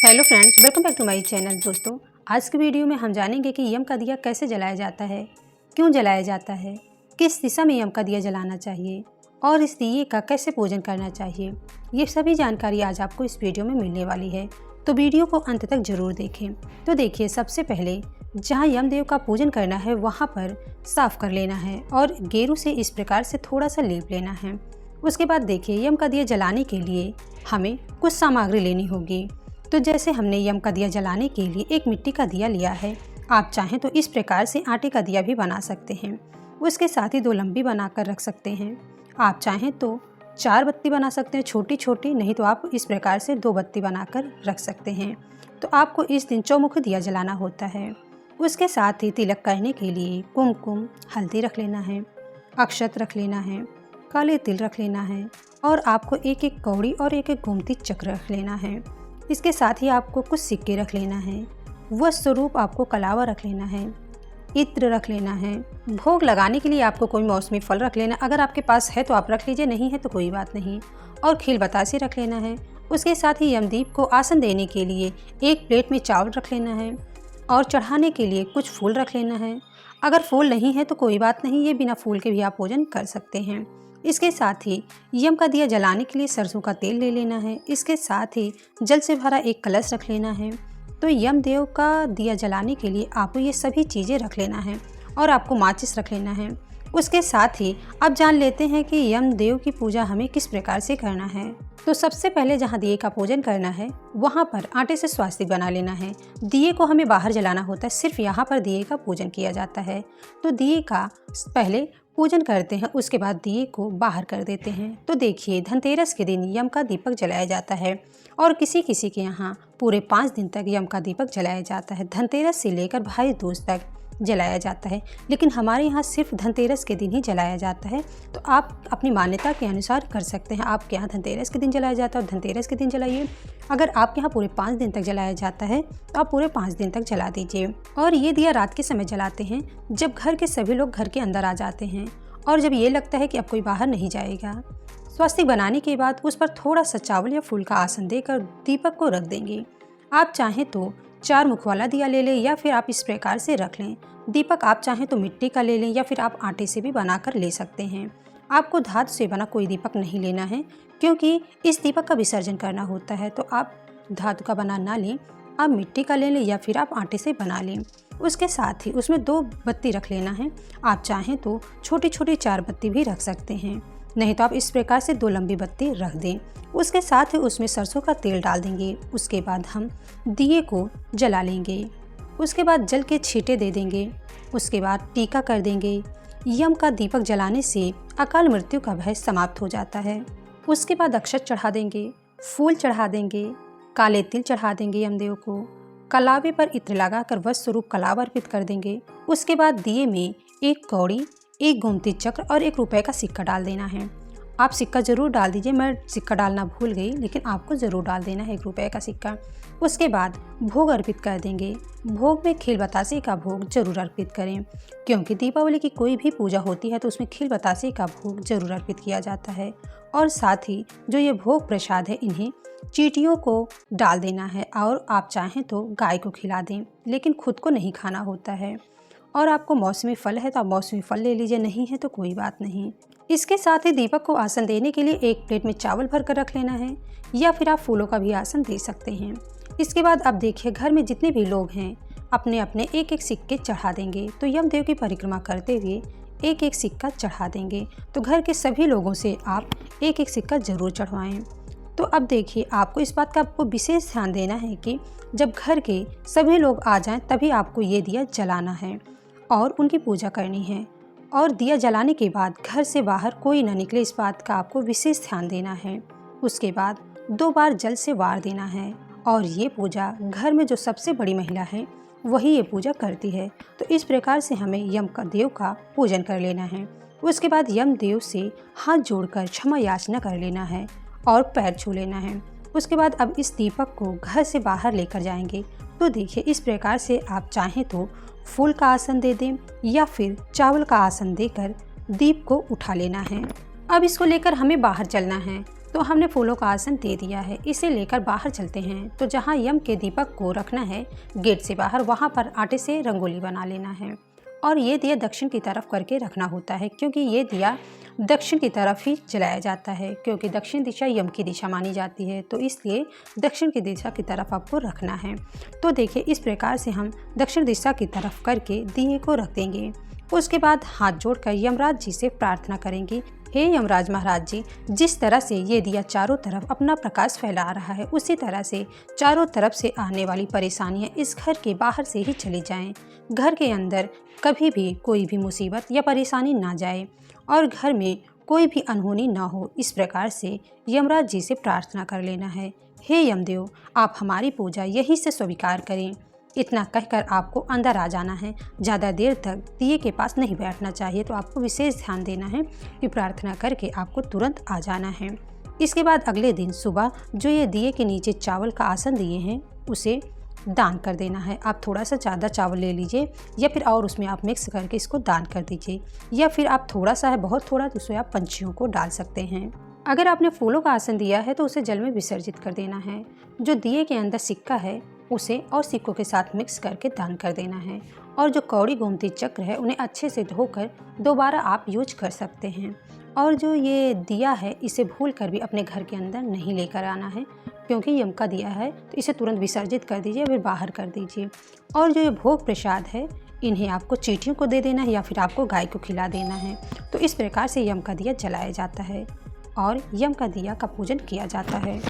Hello friends, welcome back to my channel. दोस्तों, आज की वीडियो में हम जानेंगे कि यम का दिया कैसे जलाया जाता है, क्यों जलाया जाता है, किस दिशा में यम का दिया जलाना चाहिए और इस दिए का कैसे पूजन करना चाहिए। ये सभी जानकारी आज आपको इस वीडियो में मिलने वाली है, तो वीडियो को अंत तक जरूर देखें। तो देखिए, सबसे पहले जहाँ यमदेव का पूजन करना है वहाँ पर साफ कर लेना है और गेरू से इस प्रकार से थोड़ा सा लेप लेना है। उसके बाद देखिए, यम का दिया जलाने के लिए हमें कुछ सामग्री लेनी होगी। तो जैसे हमने यम का दिया जलाने के लिए एक मिट्टी का दिया लिया है, आप चाहें तो इस प्रकार से आटे का दिया भी बना सकते हैं। उसके साथ ही 2 लंबी बनाकर रख सकते हैं। आप चाहें तो 4 बत्ती बना सकते हैं छोटी छोटी, नहीं तो आप इस प्रकार से 2 बत्ती बनाकर रख सकते हैं। तो आपको इस दिन चौमुखी दिया जलाना होता है। उसके साथ ही तिलक करने के लिए कुमकुम, हल्दी रख लेना है, अक्षत रख लेना है, काले तिल रख लेना है और आपको एक एक कौड़ी और एक एक गोमती चक्र रख लेना है। इसके साथ ही आपको कुछ सिक्के रख लेना है, वह स्वरूप आपको कलावा रख लेना है, इत्र रख लेना है। भोग लगाने के लिए आपको कोई मौसमी फल रख लेना, अगर आपके पास है तो आप रख लीजिए, नहीं है तो कोई बात नहीं। और खील बतासे रख लेना है। उसके साथ ही यमदीप को आसन देने के लिए एक प्लेट में चावल रख लेना है और चढ़ाने के लिए कुछ फूल रख लेना है। अगर फूल नहीं है तो कोई बात नहीं, ये बिना फूल के भी आप पूजन कर सकते हैं। इसके साथ ही यम का दिया जलाने के लिए सरसों का तेल ले लेना है। इसके साथ ही जल से भरा एक कलश रख लेना है। तो यम देव का दिया जलाने के लिए आपको ये सभी चीज़ें रख लेना है और आपको माचिस रख लेना है। उसके साथ ही अब जान लेते हैं कि यम देव की पूजा हमें किस प्रकार से करना है। तो सबसे पहले जहाँ दिए का पूजन करना है वहाँ पर आटे से स्वास्तिक बना लेना है। दिए को हमें बाहर जलाना होता है, सिर्फ यहाँ पर दिए का पूजन किया जाता है। तो दिए का पहले पूजन करते हैं, उसके बाद दिए को बाहर कर देते हैं। तो देखिए, धनतेरस के दिन यम का दीपक जलाया जाता है और किसी किसी के यहाँ पूरे 5 दिन तक यम का दीपक जलाया जाता है। धनतेरस से लेकर भाई दूज तक जलाया जाता है, लेकिन हमारे यहाँ सिर्फ धनतेरस के दिन ही जलाया जाता है। तो आप अपनी मान्यता के अनुसार कर सकते हैं। आपके यहाँ धनतेरस के दिन जलाया जाता है और धनतेरस के दिन जलाइए। अगर आपके यहाँ पूरे 5 दिन तक जलाया जाता है तो आप पूरे 5 दिन तक जला दीजिए। और ये दिया रात के समय जलाते हैं, जब घर के सभी लोग घर के अंदर आ जाते हैं और जब ये लगता है कि अब कोई बाहर नहीं जाएगा। स्वास्तिक बनाने के बाद उस पर थोड़ा सा चावल या फूल का आसन देकर दीपक को रख देंगे। आप चाहें तो 4 मुख वाला दिया ले लें या फिर आप इस प्रकार से रख लें। दीपक आप चाहें तो मिट्टी का ले लें या फिर आप आटे से भी बनाकर ले सकते हैं। आपको धातु से बना कोई दीपक नहीं लेना है, क्योंकि इस दीपक का विसर्जन करना होता है। तो आप धातु का बना ना लें, आप मिट्टी का ले लें या फिर आप आटे से बना लें। उसके साथ ही उसमें 2 बत्ती रख लेना है। आप चाहें तो छोटी छोटी 4 बत्ती भी रख सकते हैं, नहीं तो आप इस प्रकार से 2 लंबी बत्ती रख दें। उसके साथ ही उसमें सरसों का तेल डाल देंगे। उसके बाद हम दिए को जला लेंगे। उसके बाद जल के छींटे दे देंगे। उसके बाद टीका कर देंगे। यम का दीपक जलाने से अकाल मृत्यु का भय समाप्त हो जाता है। उसके बाद अक्षत चढ़ा देंगे, फूल चढ़ा देंगे, काले तिल चढ़ा देंगे यमदेव को। कलावे पर इत्र लगाकर वस्त्र स्वरूप कलावा अर्पित कर देंगे। उसके बाद दिए में 1 कौड़ी, 1 गोमती चक्र और 1 रुपए का सिक्का डाल देना है। आप सिक्का ज़रूर डाल दीजिए, मैं सिक्का डालना भूल गई, लेकिन आपको ज़रूर डाल देना है 1 रुपए का सिक्का। उसके बाद भोग अर्पित कर देंगे। भोग में खील बतासे का भोग जरूर अर्पित करें, क्योंकि दीपावली की कोई भी पूजा होती है तो उसमें खील बतासे का भोग जरूर अर्पित किया जाता है। और साथ ही जो ये भोग प्रसाद है, इन्हें चींटियों को डाल देना है और आप चाहें तो गाय को खिला दें, लेकिन खुद को नहीं खाना होता है। और आपको मौसमी फल है तो आप मौसमी फल ले लीजिए, नहीं है तो कोई बात नहीं। इसके साथ ही दीपक को आसन देने के लिए एक प्लेट में चावल भर कर रख लेना है या फिर आप फूलों का भी आसन दे सकते हैं। इसके बाद अब देखिए, घर में जितने भी लोग हैं अपने अपने एक एक सिक्के चढ़ा देंगे। तो यमदेव की परिक्रमा करते हुए एक एक सिक्का चढ़ा देंगे। तो घर के सभी लोगों से आप एक एक सिक्का जरूर चढ़वाएं। तो अब देखिए, आपको इस बात का आपको विशेष ध्यान देना है कि जब घर के सभी लोग आ जाएं तभी आपको ये दिया जलाना है और उनकी पूजा करनी है। और दिया जलाने के बाद घर से बाहर कोई ना निकले, इस बात का आपको विशेष ध्यान देना है। उसके बाद 2 बार जल से वार देना है और ये पूजा घर में जो सबसे बड़ी महिला है वही ये पूजा करती है। तो इस प्रकार से हमें यम का देव का पूजन कर लेना है। उसके बाद यम देव से हाथ जोड़कर क्षमा याचना कर लेना है और पैर छू लेना है। उसके बाद अब इस दीपक को घर से बाहर लेकर जाएंगे। तो देखिए, इस प्रकार से आप चाहें तो फूल का आसन दे दें या फिर चावल का आसन देकर दीप को उठा लेना है। अब इसको लेकर हमें बाहर चलना है। तो हमने फूलों का आसन दे दिया है, इसे लेकर बाहर चलते हैं। तो जहाँ यम के दीपक को रखना है गेट से बाहर, वहाँ पर आटे से रंगोली बना लेना है और ये दिया दक्षिण की तरफ करके रखना होता है, क्योंकि ये दिया दक्षिण की तरफ ही जलाया जाता है, क्योंकि दक्षिण दिशा यम की दिशा मानी जाती है। तो इसलिए दक्षिण की दिशा की तरफ आपको रखना है। तो देखिए इस प्रकार से हम दक्षिण दिशा की तरफ करके दिए को रख देंगे। उसके बाद हाथ जोड़कर यमराज जी से प्रार्थना करेंगे, हे यमराज महाराज जी, जिस तरह से ये दिया चारों तरफ अपना प्रकाश फैला रहा है, उसी तरह से चारों तरफ से आने वाली परेशानियां इस घर के बाहर से ही चली जाएं। घर के अंदर कभी भी कोई भी मुसीबत या परेशानी ना जाए और घर में कोई भी अनहोनी ना हो। इस प्रकार से यमराज जी से प्रार्थना कर लेना है, हे यमदेव, आप हमारी पूजा यहीं से स्वीकार करें। इतना कहकर आपको अंदर आ जाना है। ज़्यादा देर तक दिए के पास नहीं बैठना चाहिए। तो आपको विशेष ध्यान देना है कि प्रार्थना करके आपको तुरंत आ जाना है। इसके बाद अगले दिन सुबह जो ये दिए के नीचे चावल का आसन दिए हैं उसे दान कर देना है। आप थोड़ा सा ज़्यादा चावल ले लीजिए या फिर और उसमें आप मिक्स करके इसको दान कर दीजिए, या फिर आप थोड़ा सा है बहुत थोड़ा तो उसमें आप पंछियों को डाल सकते हैं। अगर आपने फूलों का आसन दिया है तो उसे जल में विसर्जित कर देना है। जो दिए के अंदर सिक्का है उसे और सिक्कों के साथ मिक्स करके दान कर देना है। और जो कौड़ी गोमती चक्र है उन्हें अच्छे से धोकर दोबारा आप यूज कर सकते हैं। और जो ये दिया है इसे भूल कर भी अपने घर के अंदर नहीं लेकर आना है, क्योंकि यम का दिया है तो इसे तुरंत विसर्जित कर दीजिए, फिर बाहर कर दीजिए। और जो ये भोग प्रसाद है इन्हें आपको चींटियों को दे देना है या फिर आपको गाय को खिला देना है। तो इस प्रकार से यम का दिया जलाया जाता है और यम का दिया का पूजन किया जाता है।